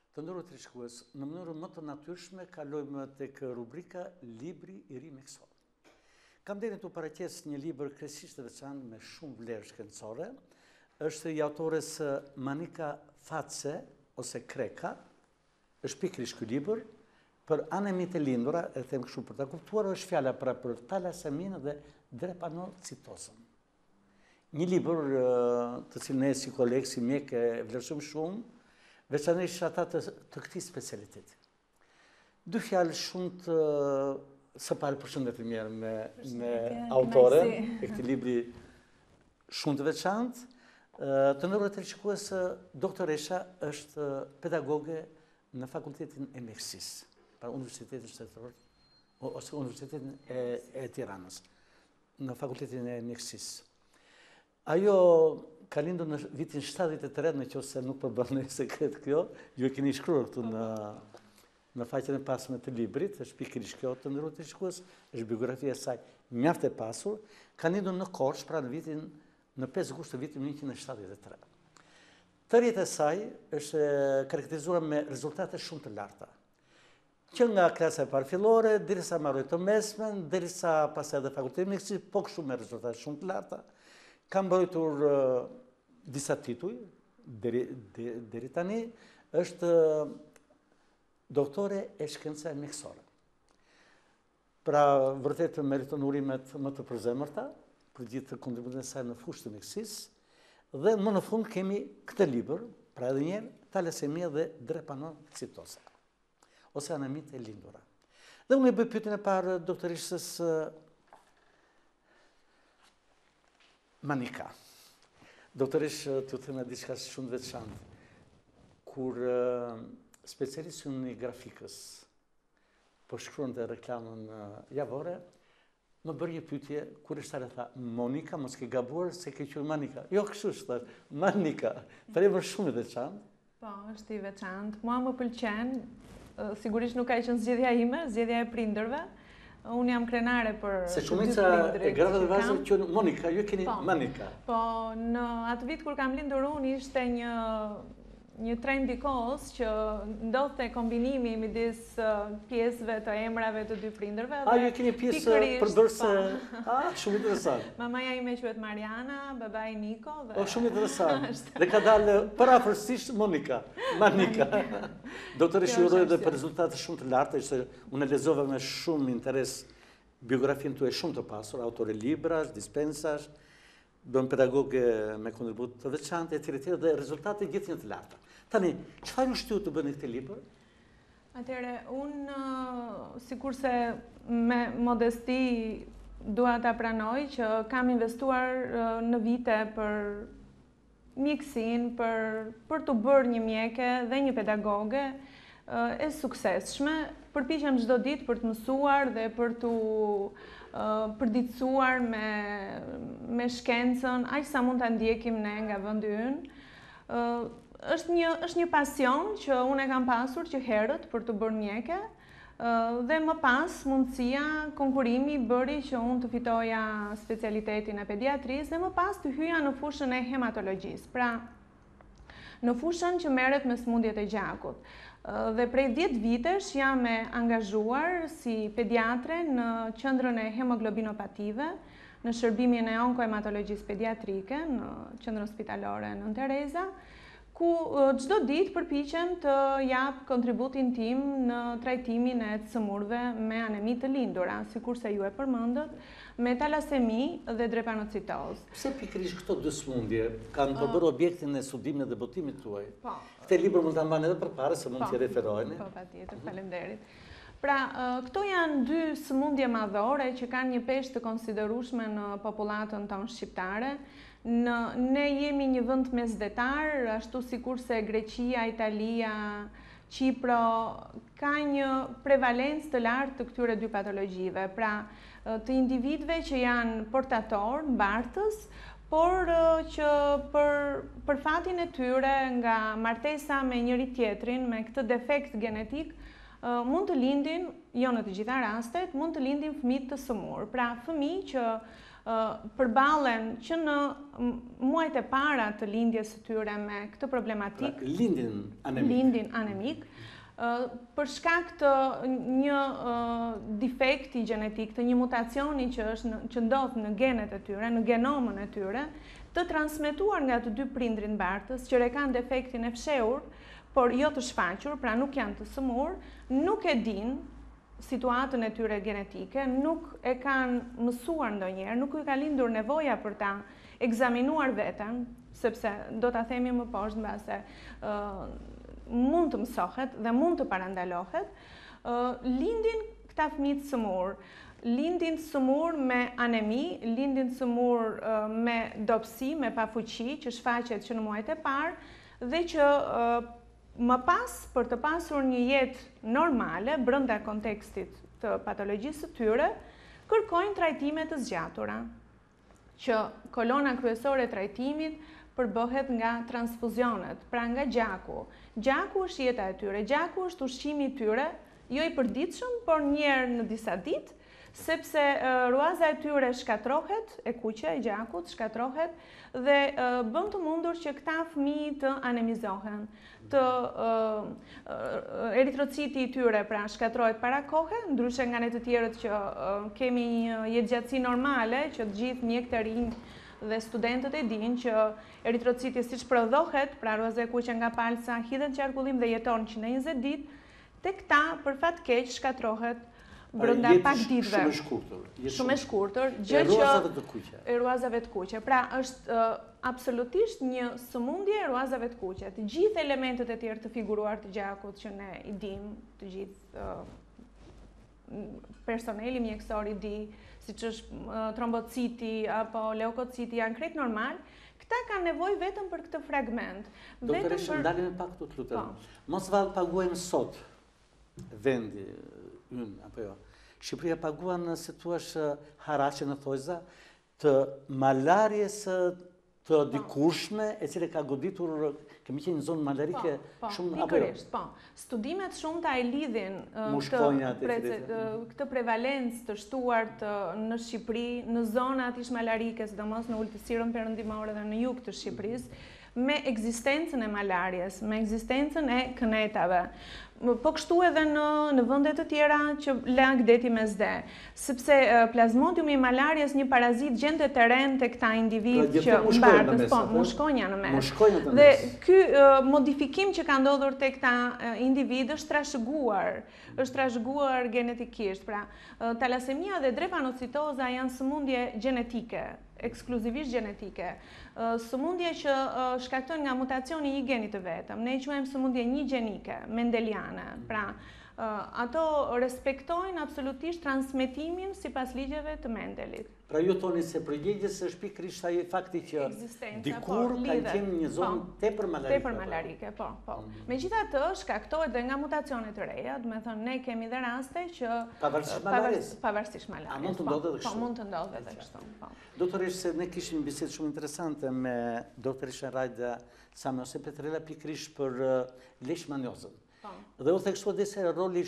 Të nderuar televizionistë, në mënyrë më të natyrshme kalojmë tek rubrika Libri i ri mjekësor. Kam nderin të paraqes një libër kryesisht të veçantë me shumë vlerë shkencore. Është i autores Manika Fatse ose Kreka. Është pikërisht ky libër për anemitë e lindura, e them kështu për ta kuptuar, është fjala për talaseminë dhe drepanocitozën. Një libër të cilin ne si koleg, si mjek e vlerësojmë shumë, veçanërisht ata të këtij specialiteti. Dy fjalë shumë të së pari përshëndetje mirë me autoren e këtij libri shumë të veçantë. Të nderuar televizionistë, doktoresha është pedagoge në Fakultetin e Mjekësisë, pra Universitetin Shtetëror ose Universitetin e Tiranës, në Fakultetin e Mjekësisë. Ajo ka lindur në vitin 73, nëse nuk përbën sekret kjo, ju e keni shkruar këtu në faqen e pasme të librit, është pikërisht kjo, të nderuar televizionistë, është biografia e saj mjaft e pasur, ka lindur në Korçë, pra në 5 gusht të vitit 1973. Tërjeta e saj është karakterizuar me rezultate shumë të larta, që nga klasa e parë fillore, derisa mbaroi të mesmen, derisa pastaj edhe Fakulteti i Mjekësisë, po kështu me rezultate shumë të larta. Ka mbrojtur disa tituj, deri tani, është doktore e shkencave mjekësore. Pra, vërtet meriton urimet më të përzemërta, për gjithë kontributin e saj në fushën e mjekësisë, dhe më në fund kemi këtë libër, pra edhe një herë, talasemia dhe drepanocitoza, ose anemitë e lindura. Dhe unë e bëj pyetjen e parë doktoreshës Manika. Doktoresh, të thënë diçka shumë veçantë. Kur specialisti i grafikës po shkruante reklamën javore, më bëri një pyetje kur është tha Monika, mos ke gabuar se ke qenë Manika. Jo, kështu është, Manika. Për shumë i veçantë. Po, është i veçantë. Mua më pëlqen, sigurisht nuk ka qenë zgjedhja ime, zgjedhja e prindërve. Unë jam krenare për se shumica e grave dhe vajzave quhen Monika, ju keni Manika. Po, në atë vit kur kam lindur unë ishte një trend i kohës që ndodhte kombinimi midis pjesëve të emrave të dy prindërve. Ju keni pjesë përbërëse, shumë interesant. Mamaja ime quhet Mariana, babai Niko. Shumë interesant. Dhe ka dalë parafërsisht Monika. Manika. Doktoresh, ju uroj edhe për rezultate shumë të larta, unë e lexova me shumë interes biografinë tuaj shumë të pasur, autore librash, dispensash, bën pedagoge me kontribut të veçantë, etj. Dhe rezultate gjithë një të larta. Tani, çfarë ju shtyut të bëni këtë libër? Atëherë, unë sikurse me modesti dua ta pranoj që kam investuar në vite për mjekësinë, për të bërë një mjeke dhe një pedagoge e suksesshme. Përpiqem çdo ditë për të mësuar dhe për të përditësuar me shkencën, aq sa mund ta ndjekim ne nga vendi ynë. Është një pasion që unë e kam pasur që herët për të bërë mjeke, dhe më pas mundësia, konkurimi bëri që unë të fitoja specialitetin e pediatrisë dhe më pas të hyja në fushën e hematologjisë, pra në fushën që merret me sëmundjet e gjakut. Dhe prej 10 vitesh jam e angazhuar si pediatre në qendrën e hemoglobinopative, në shërbimin e onkohematologjisë pediatrike, në qendrën spitalore Nën Tereza, ku çdo ditë përpiqem të jap kontributin tim në trajtimin e të sëmurëve me anemi të lindura, sikurse ju e përmendët, me talasemi dhe drepanocitozë. Pse pikërisht këto dy sëmundje kanë përbërë objektin e studimit dhe botimit tuaj? Po. Këtë libër mund ta mbani edhe përpara se mund t'i referojeni. Po, patjetër, faleminderit. Pra, këto janë dy sëmundje madhore që kanë një peshë të konsiderueshme në popullatën tonë shqiptare. Ne jemi një vend mesdetar, ashtu sikurse Greqia, Italia, Qipro ka një prevalencë të lartë të këtyre dy patologjive, pra të individëve që janë portator, mbartës, por që për fatin e tyre nga martesa me njëri tjetrin, me këtë defekt genetik, mund të lindin, jo në të gjitha rastet, mund të lindin fëmijë të sëmurë. Pra fëmijë që përballen që në muajt e para të lindjes së tyre me këtë problematik, lindin anemik, për shkak të një defekti gjenetik, të një mutacioni që ndodh në genet e tyre, në genomën e tyre, të transmetuar nga të dy prindrit mbartës, që kanë defektin e fshehur, por jo të shfaqur, pra nuk janë të sëmur, nuk e din situatën e tyre genetike, nuk e kanë mësuar ndonjëherë, nuk i ka lindur nevoja për ta ekzaminuar veten, sepse do ta themi më poshtë mbase mund të mësohet dhe mund të parandalohet, lindin këta fëmijë të sëmur. Lindin sëmur me anemi, lindin sëmur me dobësi, me pafuqi, që shfaqet që në muajt e parë, dhe që më pas, për të pasur një jetë normale, brenda kontekstit të patologjisë së tyre, kërkojnë trajtime të zgjatura, që kolona kryesore e trajtimit përbëhet nga transfuzionet, pra nga gjaku. Gjaku është jeta e tyre, gjaku është ushqimi i tyre, jo i përditshëm, por një herë në disa ditë, sepse ruaza e tyre shkatrohet, e kuqe, e gjakut, shkatrohet, dhe bën të mundur që këta fëmijë të anemizohen, të eritrociti i tyre pra shkatrohet para kohe, ndryshe nga ne të tjerët që kemi një jetëgjatësi normale, që të gjithë mjekët e rinj dhe studentët e dinë që eritrociti siç prodhohet, pra ruaza e kuqe nga palca, hidhet në qarkullim dhe jeton 120 ditë, tek këta për fat keq shkatrohet brenda pak ditëve. Shumë e shkurtër. E ruazave të kuqe. E ruazave të kuqe. Pra është absolutisht një sëmundje e ruazave të kuqe. Të gjithë elementet e tjerë të figuruar të gjakut që ne i dim, të gjithë personeli mjekësor i di, siç është trombociti apo leukociti, janë krejt normal. Këta kanë nevojë vetëm për këtë fragment. Doktoresha, ndalim pak këtu të lutem. Mos paguajmë sot vendi ynë, apo jo. Shqipëria paguan, si thua, haraqe në thojza të malarjes të dikushme, e cile ka goditur, kemi qenë në zonë malarike shumë, apo jo? Po, studimet shumëta e lidhin këtë prevalencë të shtuart në Shqipëri, në zonat ish malarike, sidomos në ulësirën perëndimore dhe në jug të Shqipërisë, me ekzistencën e malarjes, me ekzistencën e kënetave. Po kështu edhe në vende të tjera që lagdeti me zde, sepse plazmodiumi i malarjes një parazit gjendet terren tek këta individ që mbartës, po, mushkonja në mes. Dhe ky modifikim që ka ndodhur tek këta individ është trashëguar genetikisht. Pra, talasemia dhe drepanocitoza janë sëmundje gjenetike, ekskluzivisht gjenetike. Sëmundje që shkaktojnë nga mutacioni i genit të vetëm. Ne i quajmë sëmundje një gjenike, mendeliane. Pra, ato respektojnë absolutisht transmetimin sipas ligjeve të Mendelit. Pra ju thoni se përgjegjës është pikërisht ai fakti që dikur ka qenë një zonë tepër malarike. Tepër malarike, po. Megjithatë, shkaktohet dhe nga mutacione të reja, do të thonë ne kemi dhe raste që pavarësisht malarjes. A mund të ndodhë edhe kështu? Po, mund të ndodhë edhe kështu, po. Doktoresh, se ne kishim bisedë shumë interesante me doktoresha Rajda Samiose Petrella pikërisht për leishmaniozën. Dhe u theksuar disa roli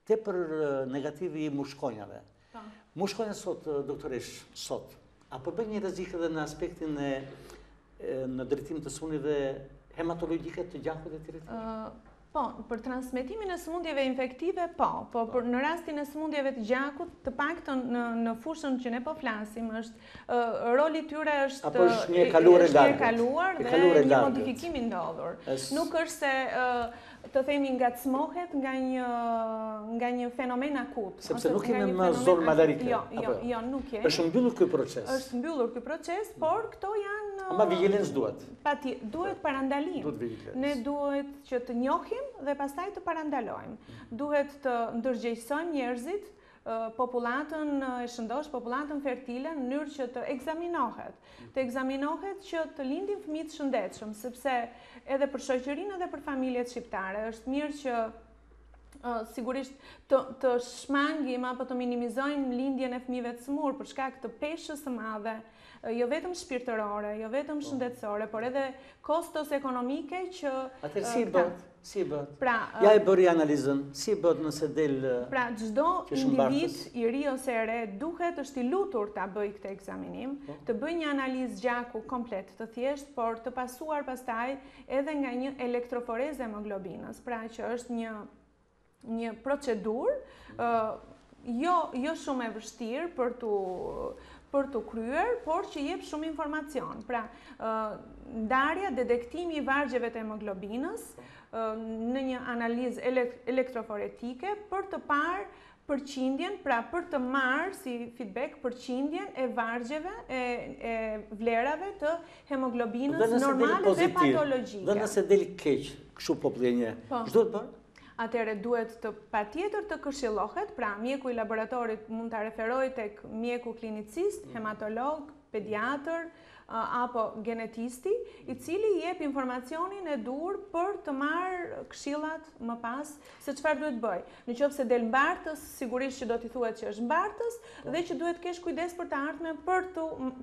tepër negativ i mushkonjave. Mushkonja sot, doktoresh, a përbën një rrezik edhe në aspektin në drejtim të sëmundjeve hematologjike të gjakut e tjerë? Po, për transmetimin e sëmundjeve infektive, po, por në rastin e sëmundjeve të gjakut, të paktën në fushën që ne po flasim, roli tyre është një kaluar dhe një modifikim i ndodhur. Nuk është se të themi ngacmohet nga një fenomen akut. Sepse nuk kemi më zonë malarike. Jo, nuk kemi. Është mbyllur ky proces. Është mbyllur ky proces, por këto janë... Ama vigjilencë duhet. Duhet parandalim. Ne duhet që të njohim dhe pastaj të parandalojmë. Duhet të ndërgjegjësojmë njerëzit, popullatën e shëndosh, popullatën fertile, në mënyrë që të ekzaminohet. Të ekzaminohet që të lindin fëmijë të shëndetshëm, sepse edhe për shoqërinë edhe për familjet shqiptare është mirë që sigurisht të shmangim apo të minimizojmë lindjen e fëmijëve të smur për shkak të peshës së madhe, jo vetëm shpirtërore, jo vetëm shëndetësore, por edhe kostos ekonomike që Atëherë si bëhet? Si bëhet? Pra, ja e bëri analizën, si bëhet nëse del pra çdo individ i ri ose e re duhet është i lutur ta bëjë këtë ekzaminim, të bëjë një analizë gjaku komplet, të thjeshtë, por të pasuar pastaj edhe nga një elektroforezë hemoglobinës, pra që është një procedurë jo shumë e vështirë për të kryer, por që jep shumë informacion. Pra, ndarja, detektimi i vargjeve të hemoglobinës në një analizë elektroforetike për të parë përqindjen, pra për të marrë si feedback përqindjen e vargjeve, e vlerave të hemoglobinës normale dhe patologjike. Dhe nëse del keq, kështu populli e njeh, ç'do të bëj? Atëherë duhet patjetër të këshillohet, pra mjeku i laboratorit mund ta referojë tek mjeku klinicist, hematolog, pediatër apo genetisti, i cili i jep informacionin e dur për të marrë këshillat më pas se çfarë duhet bëj. Nëse del mbartës, sigurisht që do t'i thuhet që është mbartës dhe që duhet kesh kujdes për të ardhmen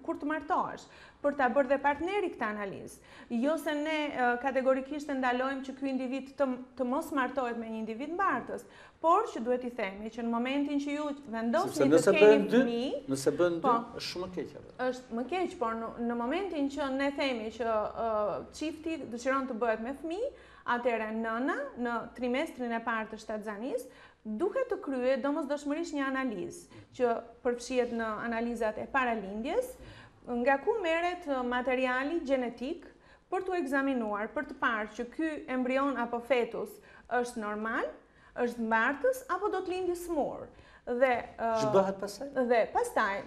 kur të martohesh, për ta bërë dhe partneri këtë analizë. Jo se ne kategorikisht e ndalojmë që ky individ të mos martohet me një individ mbartës, por që duhet i themi që në momentin që ju vendosni të keni fëmijë, nëse bën dy, është shumë më keq. Është më keq, por në momentin që ne themi që çifti dëshiron të bëhet me fëmijë, atëherë nëna në trimestrin e parë të shtatzanisë duhet të kryejë domosdoshmërisht një analizë që përfshihet në analizat e paralindjes, nga ku merret materiali gjenetik për t'u ekzaminuar, për të parë që ky embrion apo fetus është normal, është mbartës apo do të lindë smur. Dhe ç'bëhet pastaj? Dhe pastaj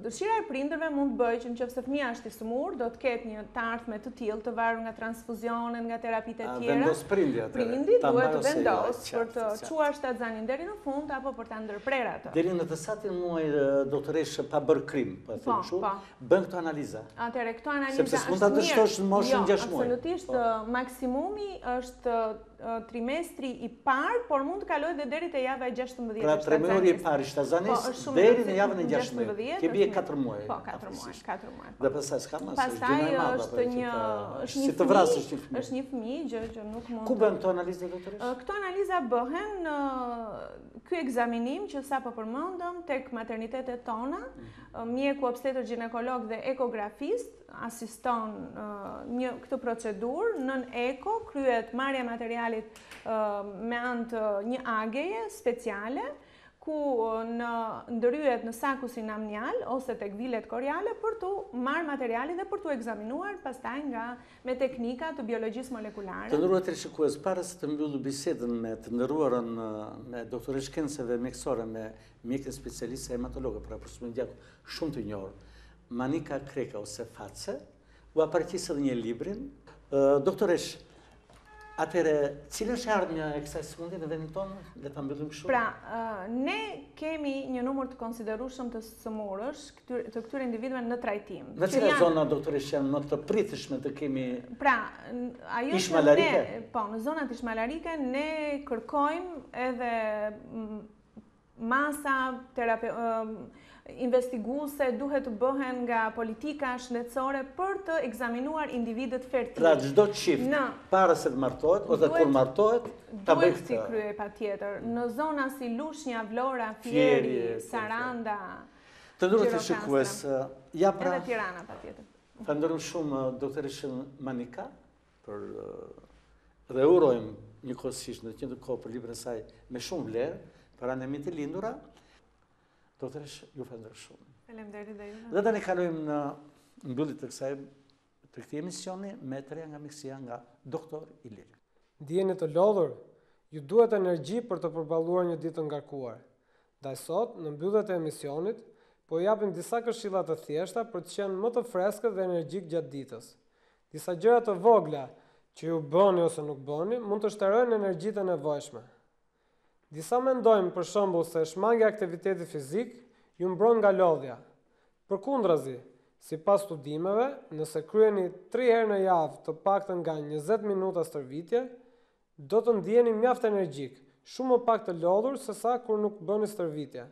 dëshira e prindërve mund të bëjë që nëse fëmia është i smur, do të ketë një të ardhme të tillë të varur nga transfuzionet, nga terapitë e tjera. Vendos prindi atë. Prindi duhet të vendosë për të çuar shtatzanin deri në fund apo për ta ndërprer atë. Deri në të satin muaj doktoresh pa bërë krim, po e them kështu, bën këto analiza. Atëherë këto analiza sepse s'mund ta dështosh në moshën 6 muaj. Absolutisht, maksimumi është trimestri i parë, por mund të kalojë edhe deri te java e 16. Pra trimestri i parë i shtatzanis deri në javën e 16. Ke bie 4 muaj. Po, 4 muaj. Dhe pastaj s'ka më. Pastaj është një fëmijë që nuk mund. Ku bën këto analiza doktoresh? Këto analiza bëhen ky ekzaminim që sapo përmendëm tek maternitetet tona, mjeku obstetër ginekolog dhe ekografist asiston këtë procedurë. Nën eko kryhet marrja e materialit me anë të një ageje speciale, ku ndërhyet në sakusin amnial ose tek vilet koriale për të marrë materialin dhe për të ekzaminuar pastaj me teknika të biologjisë molekulare. Të nderuar teleshikues, para se të mbyllë bisedën me të nderuarën me doktoresh shkencave mjekësore, me mjekë specialiste hematologe, pra për sëmundjak shumë të njohur, Manika Kreka ose Face, u apareqis edhe një librin. Doktoresh, atëre, cilë është ardhmja e kësaj sëmundje në vendin tonë? Le ta mbyllim kështu. Pra, ne kemi një numër të konsiderueshëm të smurësh të këtyre individëve në trajtim. Në cilat zona, doktoresh, janë më të pritshme të kemi? Pra, ajo ishmalarike? Po, në zonat ishmalarike ne kërkojmë edhe masa investiguese duhet të bëhen nga politika shëndetësore për të ekzaminuar individët fertil. Pra çdo çift para se të martohet ose kur martohet ta bëjë këtë. Duhet si kryej patjetër. Në zona si Lushnja, Vlora, Fieri, Saranda, të nderuar teleshikues, ja pra. Edhe Tirana patjetër. Falenderoj shumë doktoreshën Manika dhe urojmë njëkohësisht në të njëjtën kohë për librin e saj me shumë vlerë për anë të lindura. Doktoresh, ju falenderoj shumë. Faleminderit dhe ju. Dhe tani kalojmë në mbyllje të këtij emisioni me treja nga mjekësia nga doktor Ilir. Ndjeni të lodhur, ju duhet energji për të përballuar një ditë të ngarkuar. Ndaj sot, në mbylljet e emisionit, po japim disa këshilla të thjeshta për të qenë më të freskët dhe energjik gjatë ditës. Disa gjëra të vogla që ju bëni ose nuk bëni mund të shterojnë energjitë e nevojshme. Disa mendojmë për shembull se shmangja e aktivitetit fizik ju mbron nga lodhja. Përkundrazi, sipas studimeve, nëse kryeni 3 herë në javë të paktën nga 20 minuta stërvitje, do të ndjeni mjaft energjik, shumë më pak të lodhur se sa kur nuk bëni stërvitje.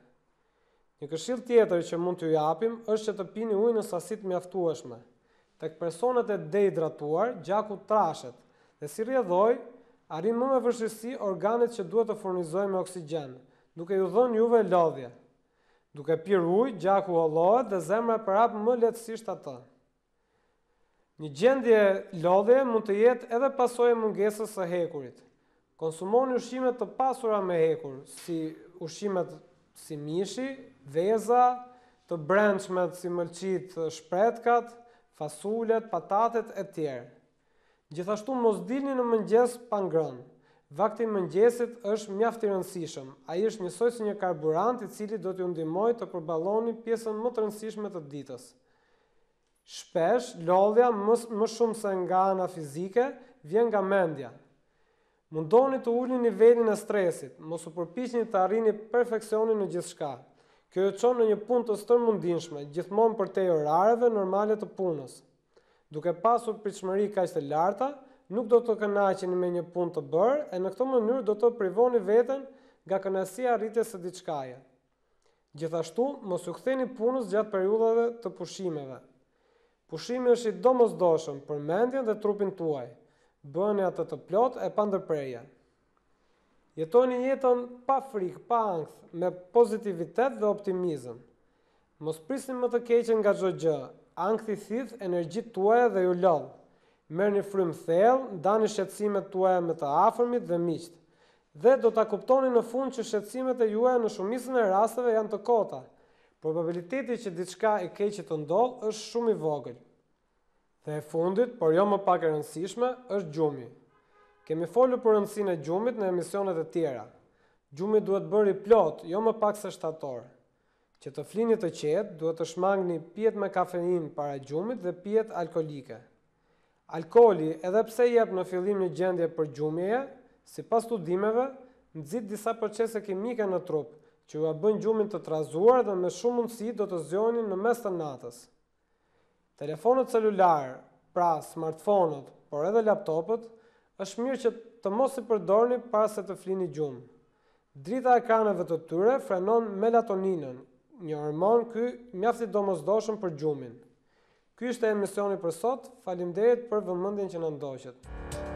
Një këshill tjetër që mund t'ju japim është që të pini ujë në sasi të mjaftueshme. Tek personat e dehidratuar, gjaku trashet dhe si rrjedhoj, arrin më me vështirësi organet që duhet të furnizojnë me oksigjen, duke ju dhënë juve lodhje. Duke pirë ujë, gjaku hollohet dhe zemra e përhap më lehtësisht atë. Një gjendje lodhje mund të jetë edhe pasojë e mungesës së hekurit. Konsumoni ushqime të pasura me hekur, si ushqimet si mishi, veza, të brendshmet si mëlçit, shpretkat, fasulet, patatet e tjerë. Gjithashtu mos dilni në mëngjes pa ngrënë. Vakti i mëngjesit është mjaft i rëndësishëm. Ai është njësoj si një karburant i cili do t'ju ndihmojë të përballoni pjesën më të rëndësishme të ditës. Shpesh, lodhja më shumë se nga ana fizike vjen nga mendja. Mundoni të ulni nivelin e stresit, mos u përpiqni të arrini perfeksionin në gjithçka. Kjo ju çon në një punë të stërmundinshme, gjithmonë përtej orareve normale të punës. Duke pasur pritshmëri kaq të larta, nuk do të kënaqeni me një punë të bërë e në këtë mënyrë do të privoni veten nga kënaqësia e arritjes së diçkaje. Gjithashtu, mos u ktheni punës gjatë periudhave të pushimeve. Pushimi është i domosdoshëm për mendjen dhe trupin tuaj. Bëni atë të plot e pa ndërprerje. Jetoni jetën pa frikë, pa ankth, me pozitivitet dhe optimizëm. Mos prisni më të keqen nga çdo gjë. Ankthi thith energjitë tuaja dhe ju lodh. Merrni frymë thellë, ndani shqetësimet tuaja me të afërmit dhe miqt. Dhe do ta kuptoni në fund që shqetësimet e juaja në shumicën e rasteve janë të kota. Probabiliteti që diçka e keqe të ndodhë është shumë i vogël. Dhe e fundit, por jo më pak e rëndësishme, është gjumi. Kemi folur për rëndësinë e gjumit në emisionet e tjera. Gjumi duhet bërë i plot, jo më pak se shtator. Që të flini të qetë, duhet të shmangni pijet me kafeinë para gjumit dhe pijet alkolike. Alkooli, edhe pse jep në fillim një gjendje për gjumjeje, sipas studimeve, nxit disa procese kimike në trup, që ju bën gjumin të trazuar dhe me shumë mundësi do të zgjoheni në mes të natës. Telefonët celular, pra smartphone-ët, por edhe laptopët, është mirë që të mos i përdorni para se të flini gjumë. Drita e ekraneve të tyre frenon melatoninën, një hormon ky mjaft i domosdoshëm për gjumin. Ky ishte emisioni për sot. Faleminderit për vëmendjen që na ndoqët.